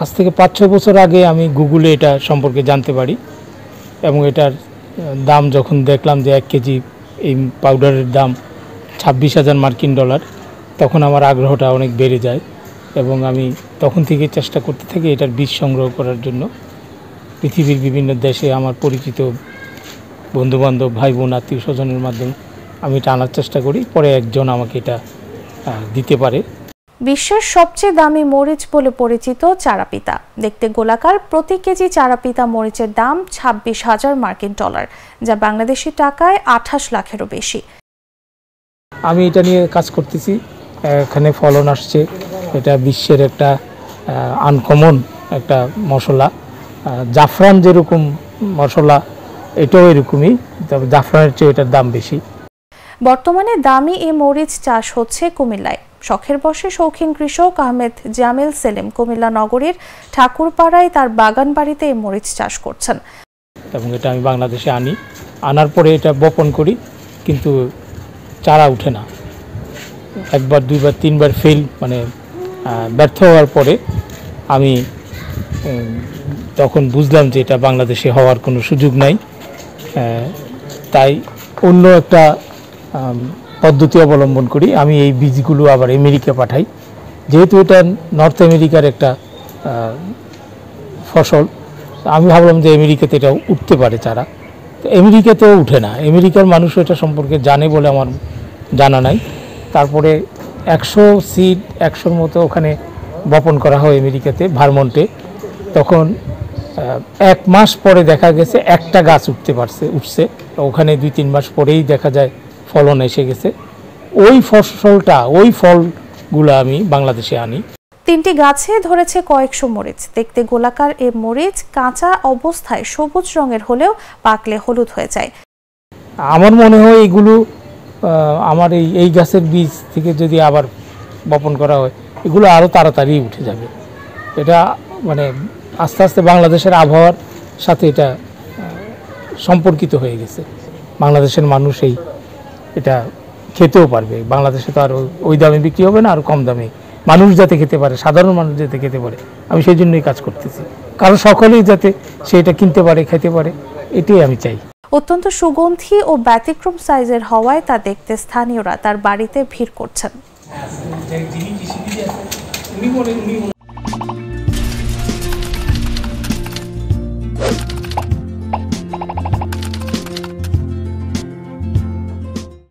আজ থেকে 5-6 বছর আগে আমি গুগলে এটা সম্পর্কে জানতে পারি এবং এটার দাম যখন দেখলাম যে 1 কেজি এই পাউডারের দাম 26,000 মার্কিন ডলার, তখন আমার আগ্রহটা অনেক বেড়ে যায় এবং আমি তখন থেকে চেষ্টা করতে থাকি এটার বীজ সংগ্রহ করার জন্য। পৃথিবীর বিভিন্ন দেশে আমার পরিচিত বন্ধুবান্ধব, ভাই বোন, আত্মীয় স্বজনের মাধ্যমে আমি এটা আনার চেষ্টা করি, পরে একজন আমাকে এটা দিতে পারে। বিশ্বের সবচেয়ে দামি মরিচ বলে পরিচিত চারাপিতা। দেখতে গোলাকার, প্রতি কেজি চারাপিতা মরিচের দাম 26,000 মার্কিন ডলার, যা বাংলাদেশি টাকায় 28 লাখেরও বেশি। আমি এটা নিয়ে কাজ করতেছি, এখানে ফলন আসছে। এটা বিশ্বের একটা আনকমন একটা মশলা। জাফরান যেরকম মশলা, এটাও এরকমই, তবে জাফরানের চেয়ে এটার দাম বেশি। বর্তমানে দামি এই মরিচ চাষ হচ্ছে কুমিল্লায়। শখের বশে শৌখিন কৃষক আহমেদ জামিল সেলিম কুমিল্লা নগরীর ঠাকুরপাড়ায় তার বাগান বাড়িতে এই মরিচ চাষ করছেন। এবং এটা আমি বাংলাদেশে আনার পরে এটা বপন করি, কিন্তু চারা উঠে না। একবার, দুইবার, তিনবার ব্যর্থ হওয়ার পরে আমি তখন বুঝলাম যে এটা বাংলাদেশে হওয়ার কোনো সুযোগ নাই। তাই অন্য একটা পদ্ধতি অবলম্বন করি। আমি এই বীজগুলো আবার আমেরিকা পাঠাই। যেহেতু এটা নর্থ আমেরিকার একটা ফসল, আমি ভাবলাম যে আমেরিকাতে এটা উঠতে পারে চারা। তো আমেরিকাতেও উঠে না। আমেরিকার মানুষ এটা সম্পর্কে জানে বলে আমার জানা নাই। তারপরে 100 সিড, 100-র মতো ওখানে বপন করা হয় আমেরিকাতে, ভারমন্টে। তখন 1 মাস পরে দেখা গেছে একটা গাছ উঠছে। ওখানে 2-3 মাস পরেই দেখা যায় ফলন এসে গেছে। ওই ফলগুলো আমি বাংলাদেশে আনি। 3টি গাছে ধরেছে কয়েকশো মরিচ। দেখতে গোলাকার এই মরিচ কাঁচা অবস্থায় সবুজ রঙের হলেও পাকলে হলুদ হয়ে যায়। আমার মনে হয় এগুলো আমার এই গাছের বীজ থেকে যদি আবার বপন করা হয়, এগুলো আরও তাড়াতাড়ি উঠে যাবে। এটা আস্তে আস্তে বাংলাদেশের আবহাওয়ার সাথে এটা সম্পর্কিত হয়ে গেছে। বাংলাদেশের মানুষ এটা খেতেও পারবে। বাংলাদেশে তো আর ওই দামে বিক্রি হবে না, আর কম দামে মানুষ যাতে খেতে পারে, সাধারণ মানুষ যাতে খেতে পারে, আমি সেই জন্যই কাজ করতেছি। কারণ সকলেই যাতে সেটা কিনতে পারে, খেতে পারে, এটাই আমি চাই। অত্যন্ত সুগন্ধি ও ব্যতিক্রম সাইজের হওয়ায় তা দেখতে স্থানীয়রা তার বাড়িতে ভিড় করছেন।